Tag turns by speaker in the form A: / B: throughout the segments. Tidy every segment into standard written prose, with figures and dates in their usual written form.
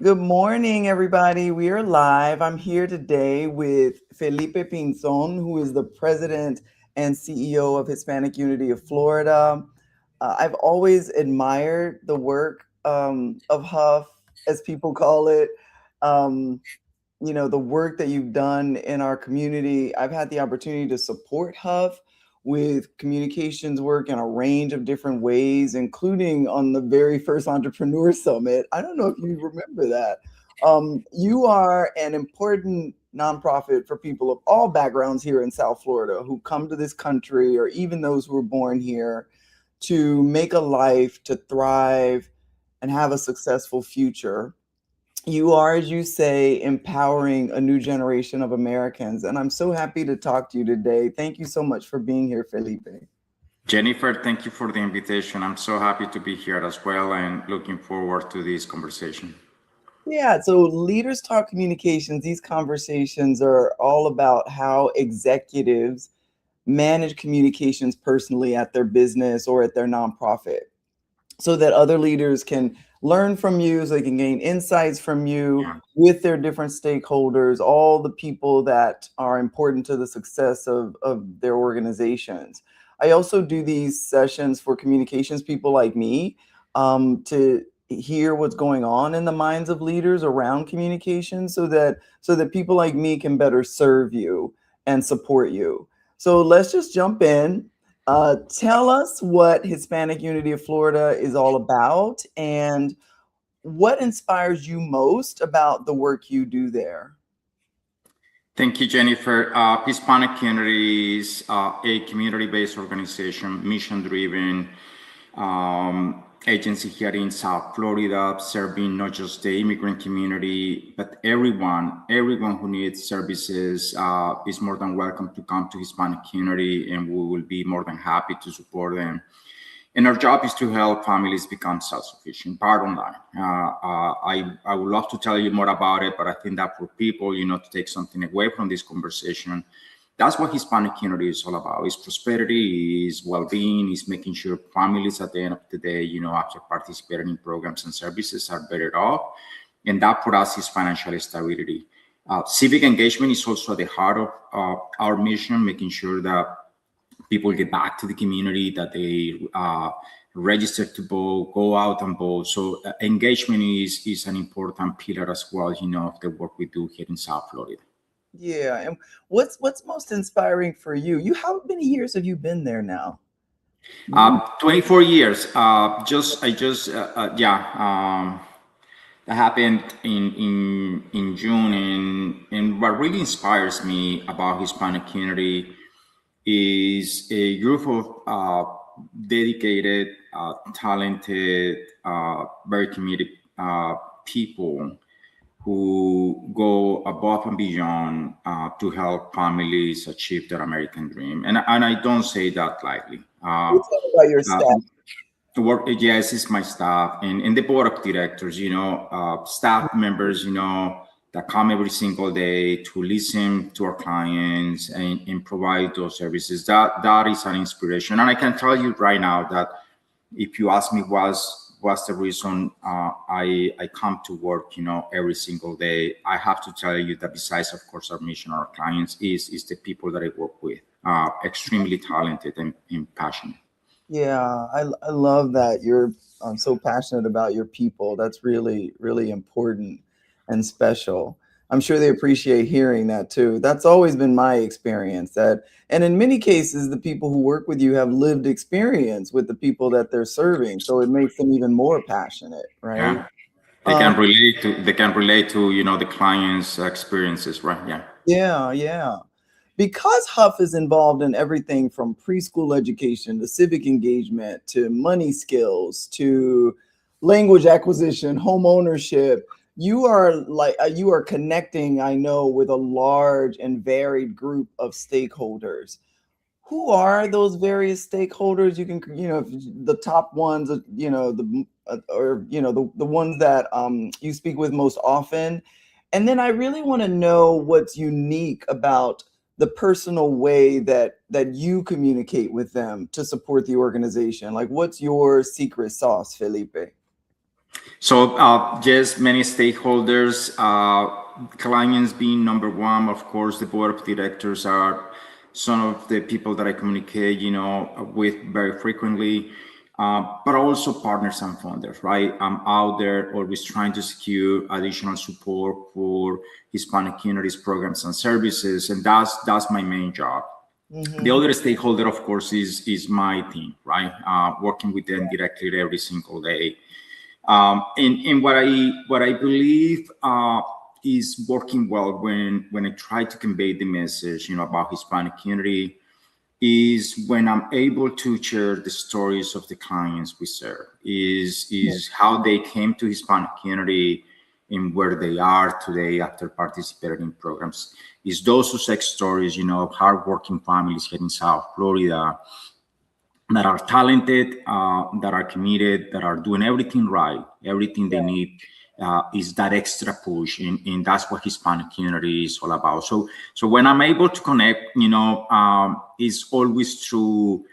A: Good morning, everybody. We are live. I'm here today with Felipe Pinzon, who is the president and CEO of Hispanic Unity of Florida. I've always admired the work of Huff, as people call it. Um, the work that you've done in our community. I've had the opportunity to support Huff with communications work in a range of different ways, including on the very first Entrepreneur Summit. I don't know if you remember that. You are an important nonprofit for people of all backgrounds here in South Florida who come to this country, or even those who were born here, to make a life, to thrive, and have a successful future. You are, as you say, empowering a new generation of Americans. And I'm so happy to talk to you today. Thank you so much for being here, Felipe.
B: Jennifer, thank you for the invitation. I'm so happy to be here as well and looking forward to this conversation.
A: Yeah, so Leaders Talk Communications, these conversations are all about how executives manage communications personally at their business or at their nonprofit, so that other leaders can learn from you, so they can gain insights from you
B: Yeah.
A: with their different stakeholders, all the people that are important to the success of their organizations. I also do these sessions for communications people like me, to hear what's going on in the minds of leaders around communication, so that people like me can better serve you and support you. So let's just jump in. Tell us what Hispanic Unity of Florida is all about and what inspires you most about the work you do there.
B: Thank you, Jennifer. Hispanic Unity is a community-based organization, mission-driven agency here in South Florida, serving not just the immigrant community, but everyone who needs services is more than welcome to come to Hispanic Unity, and we will be more than happy to support them. And our job is to help families become self-sufficient. Bottom line, I would love to tell you more about it, but I think that for people, to take something away from this conversation, that's what Hispanic Unity is all about. It's prosperity, is well-being, is making sure families at the end of the day, after participating in programs and services are better off. And that for us is financial stability. Civic engagement is also at the heart of our mission, making sure that people get back to the community, that they register to vote, go out and vote. So engagement is an important pillar as well, of the work we do here in South Florida.
A: Yeah, and what's most inspiring for you? How many years have you been there now?
B: 24 years. That happened in June, and what really inspires me about Hispanic Community is a group of dedicated, talented, very committed people who go above and beyond to help families achieve their American dream. And I don't say that lightly.
A: Tell me about your
B: Uh,
A: staff.
B: to work, yes, it's my staff and the board of directors, staff members, that come every single day to listen to our clients and provide those services. That is an inspiration. And I can tell you right now that if you ask me what's the reason I come to work, every single day, I have to tell you that besides, of course, our mission, our clients is the people that I work with, extremely talented and passionate.
A: Yeah, I love that you're so passionate about your people. That's really, really important and special. I'm sure they appreciate hearing that too. That's always been my experience. And in many cases, the people who work with you have lived experience with the people that they're serving, so it makes them even more passionate, right?
B: Yeah.
A: Um,
B: They can relate to, the client's experiences, right? Yeah.
A: yeah, yeah. Because Huff is involved in everything from preschool education to civic engagement to money skills to language acquisition, home ownership, you are connecting, I know, with a large and varied group of stakeholders. Who are those various stakeholders? You can, the top ones, the ones that you speak with most often. And then I really want to know what's unique about the personal way that you communicate with them to support the organization. Like, what's your secret sauce, Felipe?
B: So, just many stakeholders, clients being number one. Of course, the board of directors are some of the people that I communicate, with very frequently, but also partners and funders, right? I'm out there always trying to secure additional support for Hispanic communities programs and services, and that's my main job. The
A: Mm-hmm.
B: other stakeholder, of course, is my team, right? Working with them directly every single day. And what I believe is working well when I try to convey the message, about Hispanic community, is when I'm able to share the stories of the clients we serve, is how they came to Hispanic community and where they are today after participating in programs. Is those success stories, of hardworking families here in South Florida that are talented, that are committed, that are doing everything right, everything they need. Is that extra push, and that's what Hispanic community is all about. So when I'm able to connect, it's always through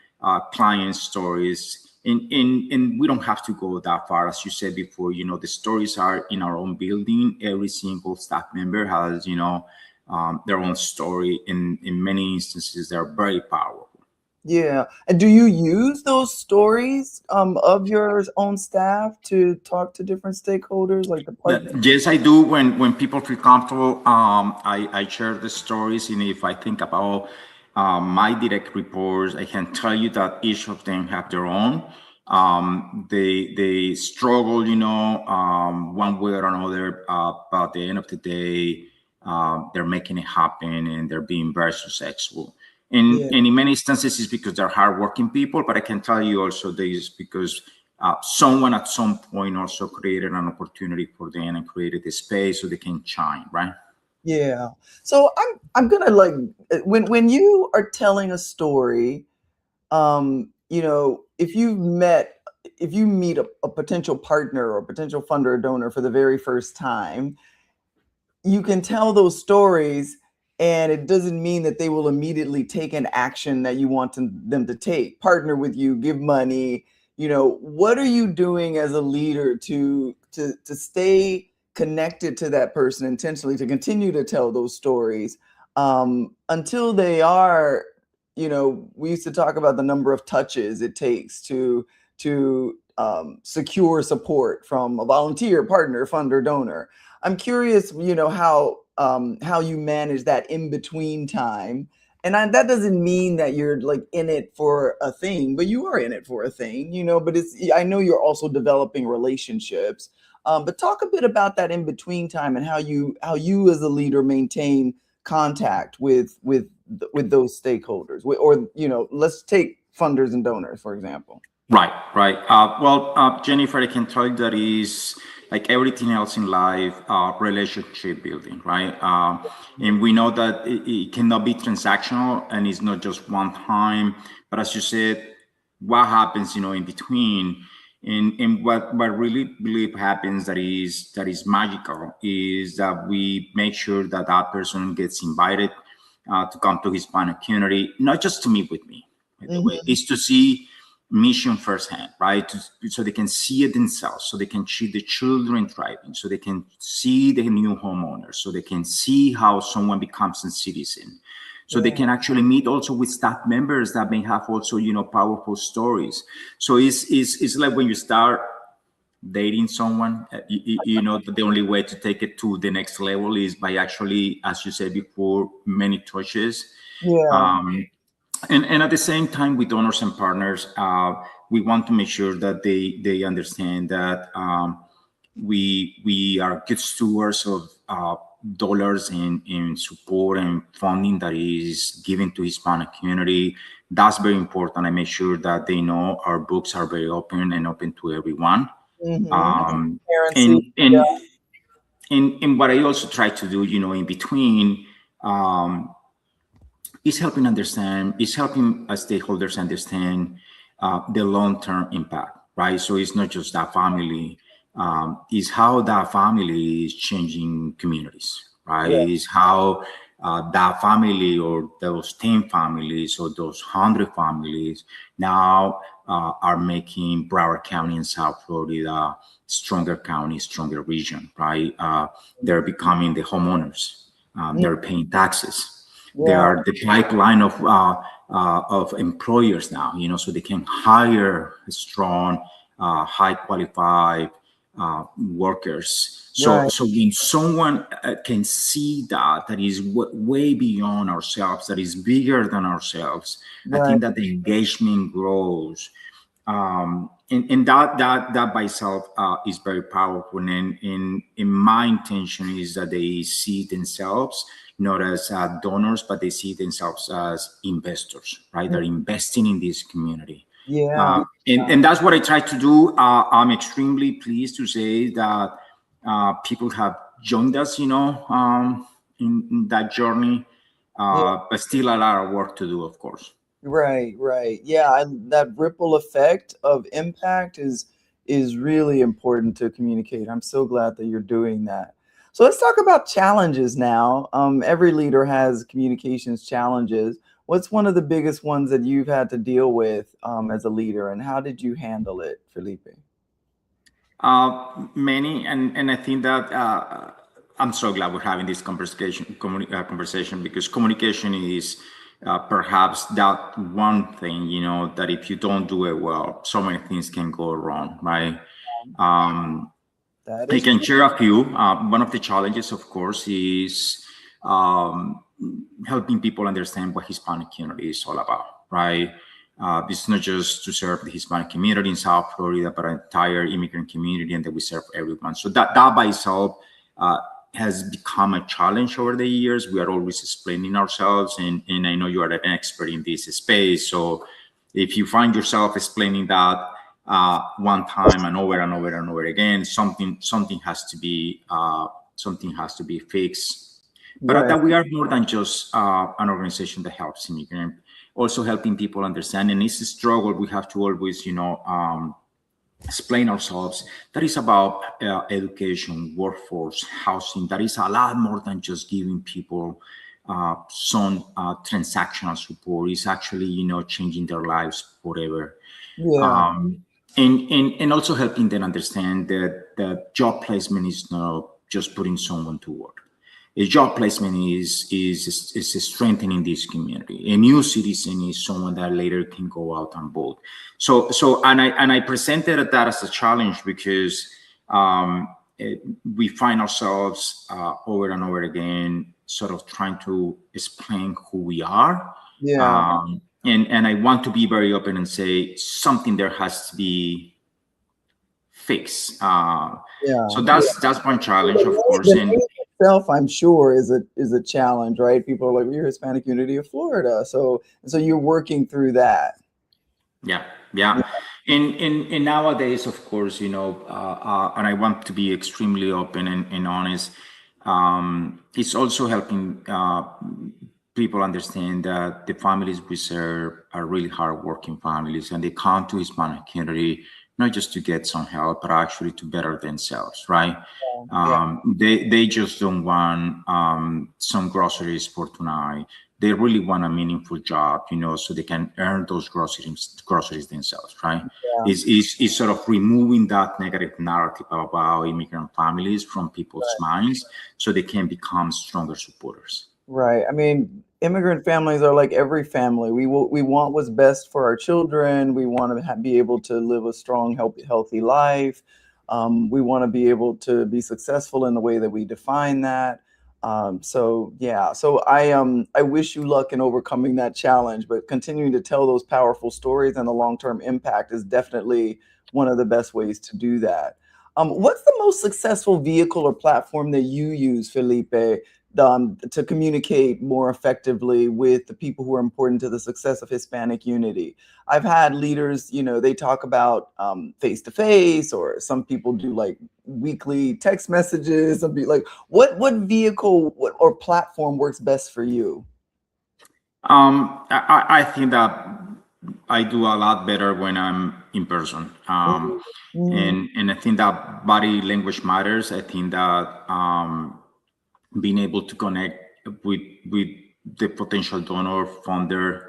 B: client stories, and we don't have to go that far, as you said before. The stories are in our own building. Every single staff member has, their own story. In many instances, they're very powerful.
A: Yeah. And do you use those stories of your own staff to talk to different stakeholders, like the partners?
B: Yes, I do. When people feel comfortable, I share the stories. And if I think about my direct reports, I can tell you that each of them have their own. They struggle, one way or another. But at the end of the day, they're making it happen, and they're being very successful.
A: Yeah.
B: And in many instances, it's because they're hardworking people. But I can tell you also this because someone at some point also created an opportunity for them and created a space so they can shine, right?
A: Yeah. So I'm gonna like when you are telling a story, if you meet a potential partner or potential funder or donor for the very first time, you can tell those stories, and it doesn't mean that they will immediately take an action that you want them to take, partner with you, give money. What are you doing as a leader to stay connected to that person intentionally, to continue to tell those stories until they are, we used to talk about the number of touches it takes to secure support from a volunteer, partner, funder, donor. I'm curious, how you manage that in between time. And that doesn't mean that you're like in it for a thing, but you are in it for a thing, But I know you're also developing relationships. But talk a bit about that in between time and how you as a leader maintain contact with those stakeholders, or let's take funders and donors, for example.
B: Right, right. Well, Jennifer, I can tell you that is like everything else in life, relationship building, right? And we know that it cannot be transactional, and it's not just one time. But as you said, what happens, in between, and what really believe happens that is magical is that we make sure that that person gets invited to come to Hispanic community, not just to meet with me, by the way,
A: Hmm.
B: is to see mission firsthand, right? So they can see it themselves, so they can see the children thriving, so they can see the new homeowners, so they can see how someone becomes a citizen, so they
A: Yeah.
B: can actually meet also with staff members that may have also, powerful stories. So it's like when you start dating someone, you know that the only way to take it to the next level is by actually, as you said before, many touches.
A: Yeah.
B: um, and at the same time, with donors and partners, we want to make sure that they understand that we are good stewards of dollars in support and funding that is given to Hispanic community. That's very important. I make sure that they know our books are very open and open to everyone.
A: Hmm.
B: Um,
A: Transparency.
B: and and and what I also try to do, in between. Um, is helping stakeholders understand the long-term impact, right? So it's not just that family, it's how that family is changing communities, right?
A: Yeah.
B: Is how that family or those 10 families or those 100 families now are making Broward County in South Florida stronger county, stronger region, right? They're becoming the homeowners. They're paying taxes. They
A: Yeah,
B: are the pipeline of employers now, so they can hire strong, high qualified workers. So,
A: right,
B: so when someone can see that is way beyond ourselves, that is bigger than ourselves, I
A: right.
B: think that the engagement grows. And that by itself is very powerful. And in my intention is that they see themselves not as donors, but they see themselves as investors, right? They're investing in this community.
A: Yeah,
B: And that's what I try to do. I'm extremely pleased to say that people have joined us, in that journey,
A: yeah.
B: but still a lot of work to do, of course.
A: Right, right. Yeah, that ripple effect of impact is really important to communicate. I'm so glad that you're doing that. So let's talk about challenges now. Every leader has communications challenges. What's one of the biggest ones that you've had to deal with as a leader, and how did you handle it, Felipe?
B: Many, and I think that I'm so glad we're having this conversation because communication is perhaps that one thing, that if you don't do it well, so many things can go wrong, right? Um,
A: That
B: I
A: is
B: can share a few. One of the challenges, of course, is um, helping people understand what Hispanic community is all about, right? This is not just to serve the Hispanic community in South Florida, but an entire immigrant community, and that we serve everyone. So that by itself has become a challenge over the years. We are always explaining ourselves, and I know you are an expert in this space. So if you find yourself explaining that one time and over and over and over again, something has to be fixed. But
A: right.
B: that we are more than just an organization that helps immigrants, also helping people understand. And it's a struggle. We have to always, explain ourselves. That is about education, workforce, housing. That is a lot more than just giving people some transactional support. It's actually, changing their lives forever.
A: Yeah,
B: And also helping them understand that job placement is not just putting someone to work. A job placement is strengthening this community. A new citizen is someone that later can go out and vote. And I presented that as a challenge because we find ourselves over and over again sort of trying to explain who we are.
A: yeah,
B: And I want to be very open and say something there has to be fixed. So
A: yeah.
B: that's one challenge, of course.
A: The
B: And
A: name itself, I'm sure, is a challenge, right? People are like, "We're Hispanic Unity of Florida," so you're working through that.
B: yeah, yeah. And nowadays, of course, and I want to be extremely open and honest. It's also helping people understand that the families we serve are really hardworking families, and they come to Hispanic community not just to get some help, but actually to better themselves, right?
A: Yeah,
B: They just don't want some groceries for tonight. They really want a meaningful job, so they can earn those groceries themselves, right?
A: yeah.
B: Is sort of removing that negative narrative about immigrant families from people's minds so they can become stronger supporters.
A: Right. I mean, immigrant families are like every family. We want what's best for our children. We want to be able to live a strong, healthy life. We want to be able to be successful in the way that we define that. So yeah. So I wish you luck in overcoming that challenge. But continuing to tell those powerful stories and the long term impact is definitely one of the best ways to do that. What's the most successful vehicle or platform that you use, Felipe, to communicate more effectively with the people who are important to the success of Hispanic unity? I've had leaders, they talk about face to face, or some people do like weekly text messages. Some be like, what vehicle or platform works best for you?
B: I think that I do a lot better when I'm in person.
A: Mhm, mhm.
B: And I think that body language matters. I think that being able to connect with the potential donor funder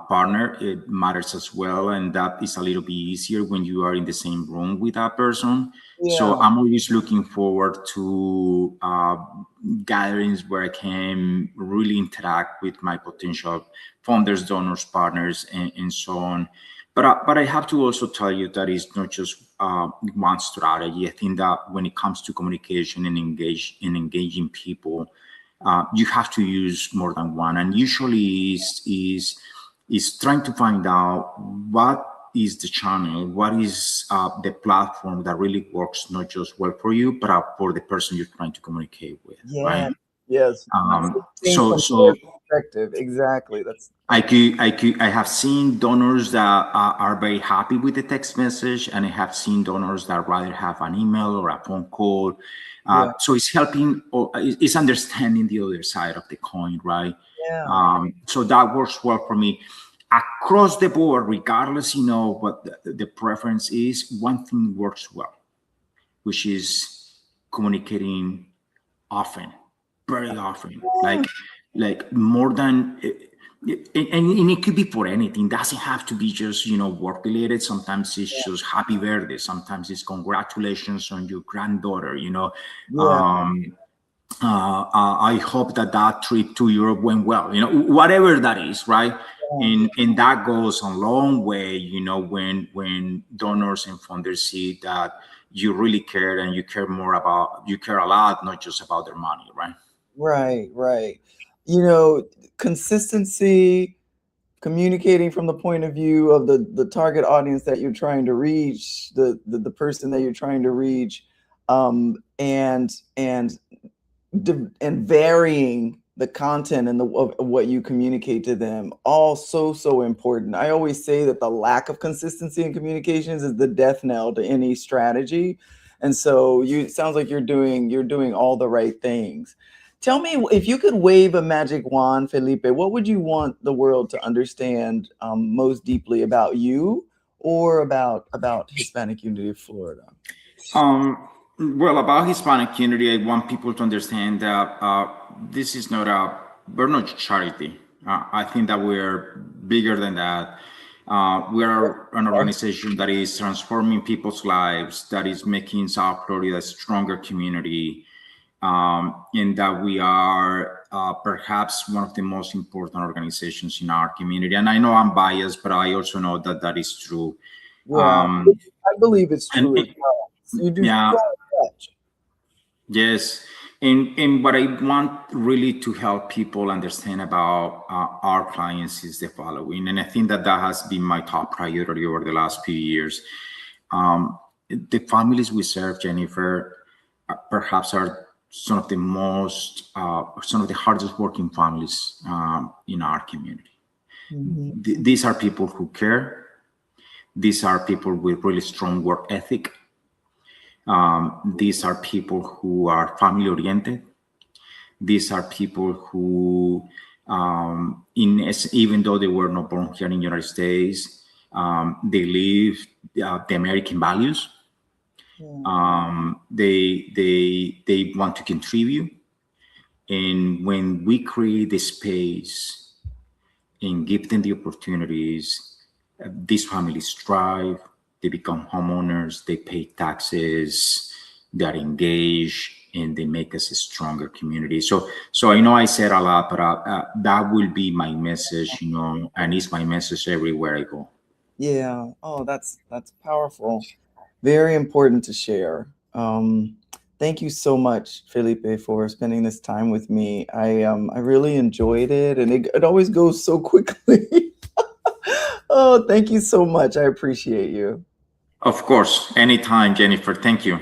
B: partner, it matters as well, and that is a little bit easier when you are in the same room with that person. So
A: Yeah.
B: I'm always looking forward to gatherings where I can really interact with my potential funders, donors, partners, and so on. But I have to also tell you that it's not just one strategy. I think that when it comes to communication and engaging people, you have to use more than one. And usually is trying to find out what is the channel, what is the platform that really works not just well for you, but for the person you're trying to communicate with,
A: Yeah.
B: right?
A: Yes. Seeing
B: So
A: from their
B: so
A: perspective. Exactly. That's
B: I have seen donors that are very happy with the text message, and I have seen donors that rather have an email or a phone call.
A: yeah.
B: So it's helping, or it's understanding the other side of the coin, right?
A: Yeah.
B: So that works well for me. Across the board, regardless, what the preference is, one thing works well, which is communicating often, very often, like more than, and it could be for anything. It doesn't have to be just work related. Sometimes it's just happy birthday. Sometimes it's congratulations on your granddaughter.
A: Yeah.
B: Um, I hope that trip to Europe went well. Whatever that is, right?
A: Yeah.
B: And that goes a long way. When donors and funders see that you really care, and you care a lot, not just about their money, right?
A: Right. Right. You know, consistency, communicating from the point of view of the target audience that you're trying to reach, the person that you're trying to reach, and and varying the content and of what you communicate to them, all so important. I always say that the lack of consistency in communications is the death knell to any strategy. And so it sounds like you're doing all the right things. Tell me, if you could wave a magic wand, Felipe, what would you want the world to understand most deeply about you, or about Hispanic Unity of Florida?
B: Well, about Hispanic unity, I want people to understand that this is not we're not charity. I think that we're bigger than that. We are an organization that is transforming people's lives, that is making South Florida a stronger community, and that we are perhaps one of the most important organizations in our community. And I know I'm biased, but I also know that that is true.
A: Yeah,
B: Um,
A: I believe it's
B: and
A: true as well. You do
B: yeah,
A: so much.
B: yes, and what I want really to help people understand about our clients is the following, and I think that that has been my top priority over the last few years. The families we serve, Jennifer, perhaps are some of the hardest working families in our community.
A: Mhm.
B: These are people who care. These are people with really strong work ethic. These are people who are family oriented. These are people who, even though they were not born here in the United States, they live the American values.
A: Yeah.
B: They want to contribute, and when we create the space and give them the opportunities, these families thrive. They become homeowners. They pay taxes. They are engaged, and they make us a stronger community. So I know I said a lot, but that will be my message, and it's my message everywhere I go.
A: Yeah. Oh, that's powerful. Very important to share. Thank you so much, Felipe, for spending this time with me. I really enjoyed it, and it always goes so quickly. Oh, thank you so much. I appreciate you.
B: Of course, anytime, Jennifer. Thank you.